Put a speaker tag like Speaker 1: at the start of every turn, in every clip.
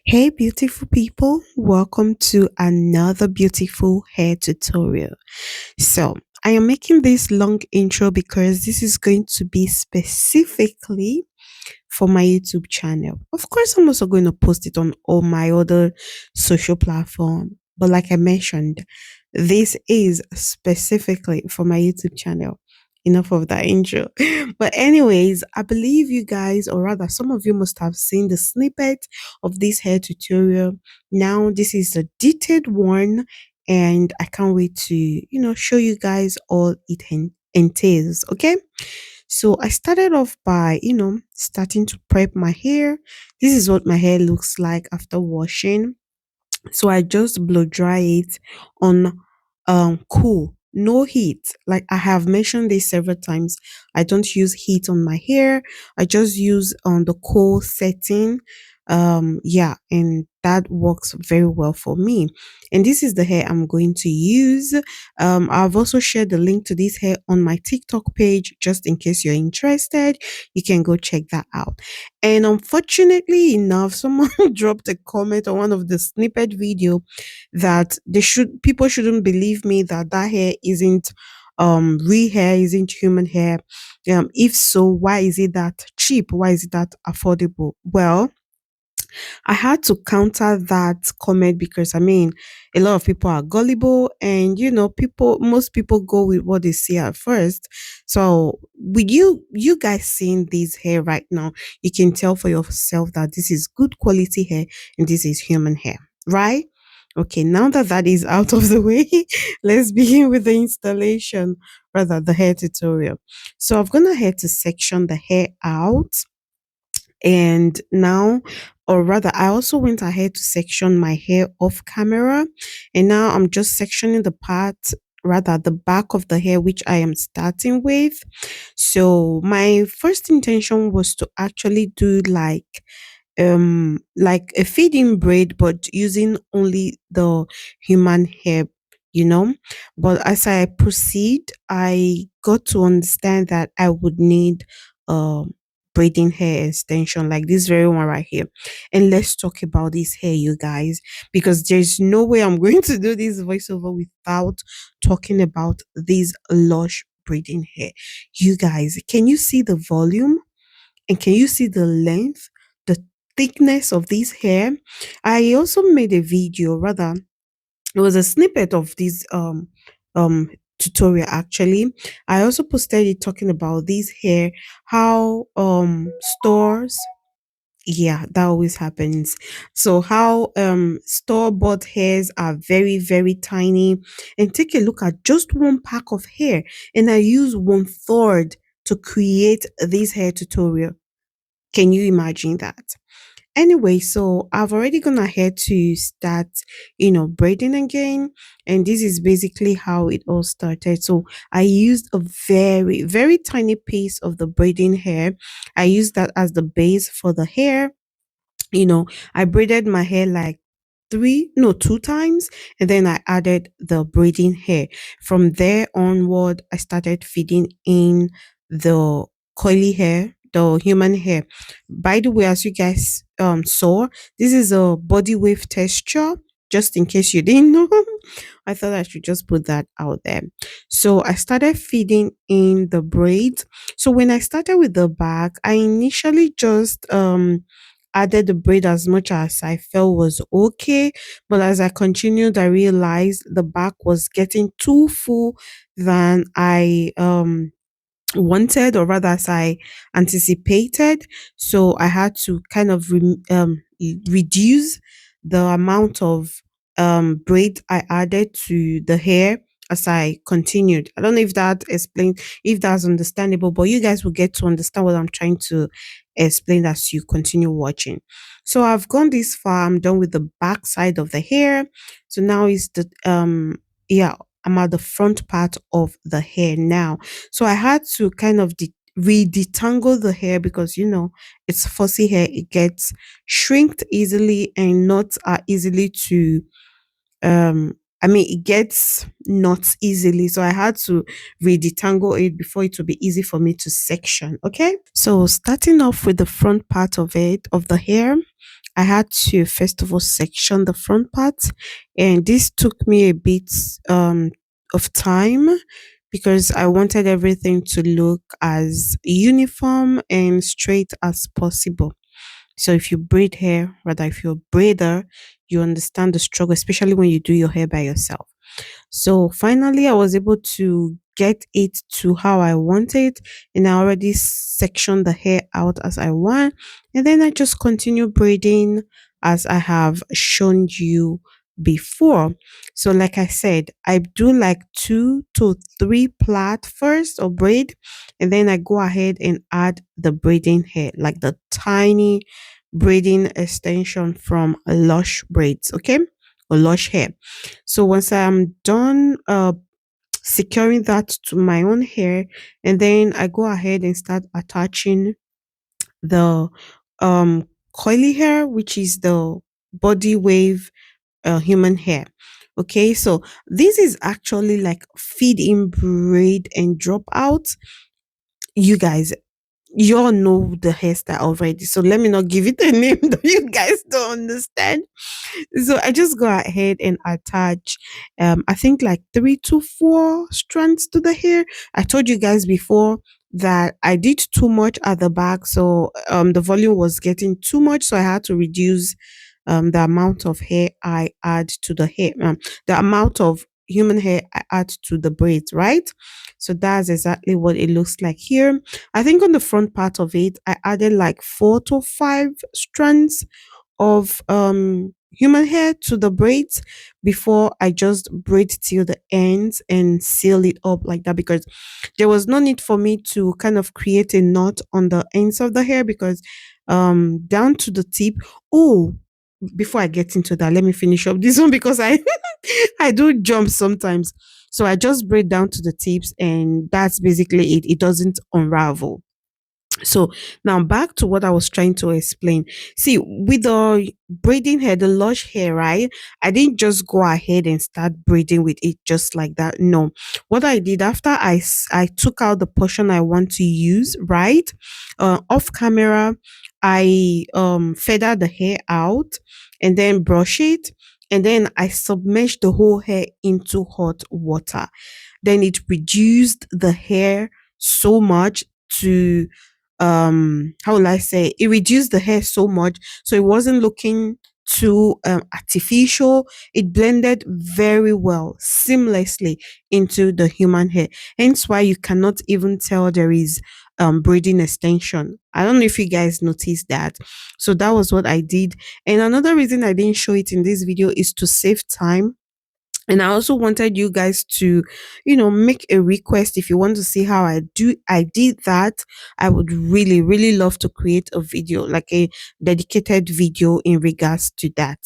Speaker 1: Hey beautiful people, welcome to another beautiful hair tutorial. So, I am making this long intro because this is going to be specifically for my YouTube channel. Of course, I'm also going to post it on all my other social platform, but like I mentioned, this is specifically for my YouTube channel. Enough of that intro. But anyways, I believe you guys, or rather some of you must have seen the snippet of this hair tutorial. Now this is the detailed one and I can't wait to, show you guys all it entails, okay? So I started off by, starting to prep my hair. This is what my hair looks like after washing. So I just blow dry it on cool, no heat. Like I have mentioned this several times. I don't use heat on my hair. I just use on the cool setting. Yeah, and that works very well for me. And this is the hair I'm going to use. I've also shared the link to this hair on my TikTok page just in case you're interested. You can go check that out. And unfortunately enough, someone dropped a comment on one of the snippet video that people shouldn't believe me that that hair isn't real hair, isn't human hair. If so, why is it that cheap? Why is it that affordable? Well, I had to counter that comment because I mean, a lot of people are gullible, and most people go with what they see at first. So, with you guys seeing this hair right now, you can tell for yourself that this is good quality hair and this is human hair, right? Okay, now that that is out of the way, let's begin with the installation, rather the hair tutorial. So, I'm gonna head to section the hair out, and now, or rather, I also went ahead to section my hair off camera, and now I'm just sectioning the part, rather the back of the hair, which I am starting with. So my first intention was to actually do like a feeding braid, but using only the human hair, you know. But as I proceed, I got to understand that I would need braiding hair extension like this very one right here. And let's talk about this hair, you guys, because there's no way I'm going to do this voiceover without talking about this lush braiding hair. You guys, can you see the volume? And can you see the length, the thickness of this hair? I also made a video, rather, it was a snippet of this tutorial actually. I also posted it talking about this hair, how stores, yeah, that always happens. So how store bought hairs are very, very tiny. And take a look at just one pack of hair, and I use one third to create this hair tutorial. Can you imagine that? Anyway, so I've already gone ahead to start, braiding again. And this is basically how it all started. So I used a very, very tiny piece of the braiding hair. I used that as the base for the hair. I braided my hair like two times, and then I added the braiding hair. From there onward, I started feeding in the coily hair, the human hair. By the way, as you guys saw, this is a body wave texture. Just in case you didn't know, I thought I should just put that out there. So I started feeding in the braids. So when I started with the back, I initially just added the braid as much as I felt was okay. But as I continued, I realized the back was getting too full than I wanted, or rather as I anticipated. So I had to kind of reduce the amount of braid I added to the hair as I continued. I don't know if that explains, if that's understandable, but you guys will get to understand what I'm trying to explain as you continue watching. So I've gone this far. I'm done with the back side of the hair. So now is the yeah, I'm at the front part of the hair now. So I had to kind of re-detangle the hair because it's fussy hair. It gets shrinked easily, and knots are easily to I mean, it gets knots easily. So I had to re-detangle it before it would be easy for me to section. Okay. So starting off with the front part of the hair, I had to first of all section the front part, and this took me a bit of time because I wanted everything to look as uniform and straight as possible. So if you braid hair, rather if you're a braider, you understand the struggle, especially when you do your hair by yourself. So finally, I was able to get it to how I want it, and I already sectioned the hair out as I want. And then I just continue braiding as I have shown you before. So, like I said, I do like 2 to 3 plait first or braid, and then I go ahead and add the braiding hair, like the tiny braiding extension from Lush Braids, okay, or Lush Hair. So once I'm done securing that to my own hair, and then I go ahead and start attaching the coily hair, which is the body wave human hair. Okay, so this is actually like feed in braid and drop out. You guys, you all know the hairstyle already, so let me not give it a name that you guys don't understand. So I just go ahead and attach I think like 3 to 4 strands to the hair. I told you guys before that I did too much at the back, so the volume was getting too much, so I had to reduce the amount of hair I add to the hair, the amount of human hair I add to the braids, right? So that's exactly what it looks like here. I think on the front part of it, I added like 4 to 5 strands of human hair to the braids before I just braid till the ends and seal it up like that, because there was no need for me to kind of create a knot on the ends of the hair, because down to the tip. Oh, before I get into that, let me finish up this one because I I do jump sometimes. So I just braid down to the tips, and that's basically it. It doesn't unravel. So now back to what I was trying to explain. See, with the braiding hair, the lush hair, right? I didn't just go ahead and start braiding with it just like that. No. What I did after I took out the portion I want to use, right? Off camera, I feather the hair out and then brush it, and then I submerged the whole hair into hot water. Then it reduced the hair so much to how will I say, it reduced the hair so much so it wasn't looking too artificial. It blended very well seamlessly into the human hair, hence why you cannot even tell there is braiding extension. I don't know if you guys noticed that. So that was what I did, and another reason I didn't show it in this video is to save time. And I also wanted you guys to, make a request. If you want to see how I did that, I would really, really love to create a video, like a dedicated video in regards to that.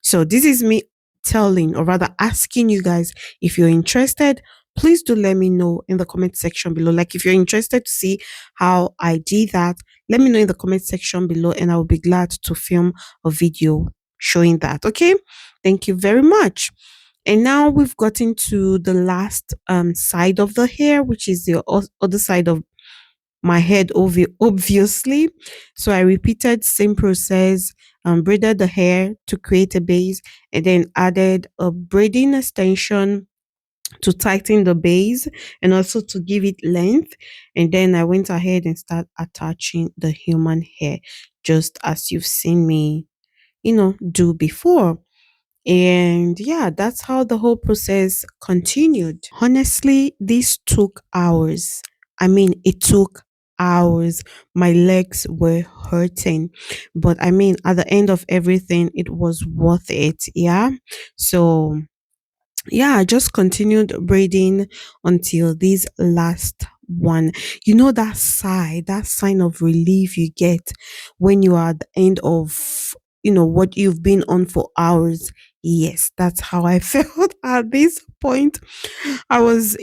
Speaker 1: So this is me telling, or rather asking you guys, if you're interested, please do let me know in the comment section below. Like if you're interested to see how I did that, let me know in the comment section below, and I will be glad to film a video showing that. Okay. Thank you very much. And now we've gotten to the last side of the hair, which is the other side of my head, obviously. So I repeated same process, braided the hair to create a base, and then added a braiding extension to tighten the base and also to give it length. And then I went ahead and start attaching the human hair, just as you've seen me, do before. And yeah, that's how the whole process continued. Honestly, this took hours. I mean, it took hours. My legs were hurting. But I mean, at the end of everything, it was worth it. Yeah. So yeah, I just continued braiding until this last one. You know that sigh, that sign of relief you get when you are at the end of, what you've been on for hours. Yes, that's how I felt at this point. I was,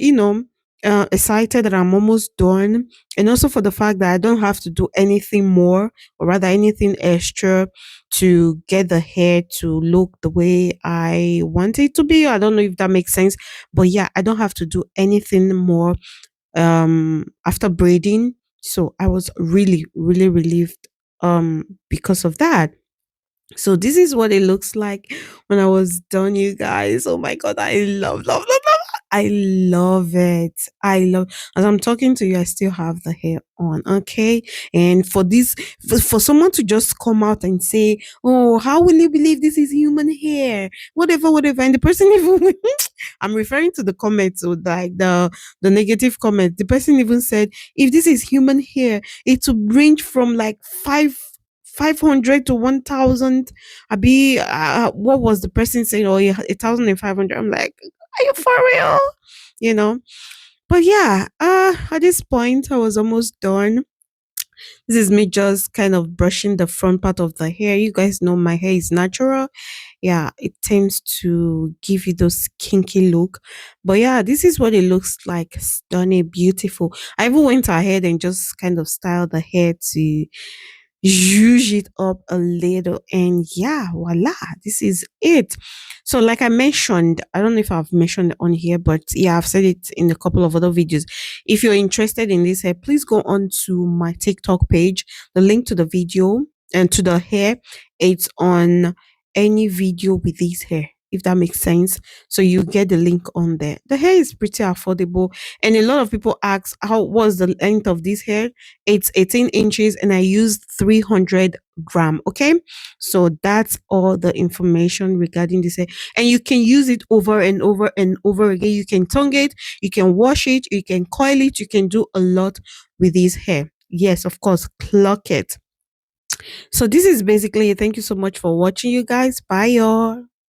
Speaker 1: excited that I'm almost done, and also for the fact that I don't have to do anything more, or rather anything extra, to get the hair to look the way I want it to be. I don't know if that makes sense, but yeah, I don't have to do anything more after braiding. So I was really, really relieved because of that. So this is what it looks like when I was done, you guys. Oh my god, I love. I love it. I love, as I'm talking to you, I still have the hair on. Okay. And for this, for someone to just come out and say, "Oh, how will you believe this is human hair?" Whatever, whatever. And the person even I'm referring to the comments, or like the negative comment. The person even said, if this is human hair, it will range from like 500 to 1,000. I be what was the person saying? Oh, yeah, 1,500. I'm like, are you for real? You know. But yeah, at this point, I was almost done. This is me just kind of brushing the front part of the hair. You guys know my hair is natural. Yeah, it tends to give you those kinky look. But yeah, this is what it looks like. Stunning, beautiful. I even went ahead and just kind of styled the hair to zhuzh it up a little, and yeah, voila, this is it. So like I mentioned, I don't know if I've mentioned it on here, but yeah, I've said it in a couple of other videos. If you're interested in this hair, please go on to my TikTok page. The link to the video and to the hair, it's on any video with this hair, if that makes sense. So you get the link on there. The hair is pretty affordable, and a lot of people ask, how was the length of this hair? It's 18 inches and I used 300 gram. Okay. So that's all the information regarding this hair. And you can use it over and over and over again. You can tongue it, you can wash it, you can coil it, you can do a lot with this hair. Yes, of course, clock it. So this is basically it. Thank you so much for watching, you guys. Bye, y'all.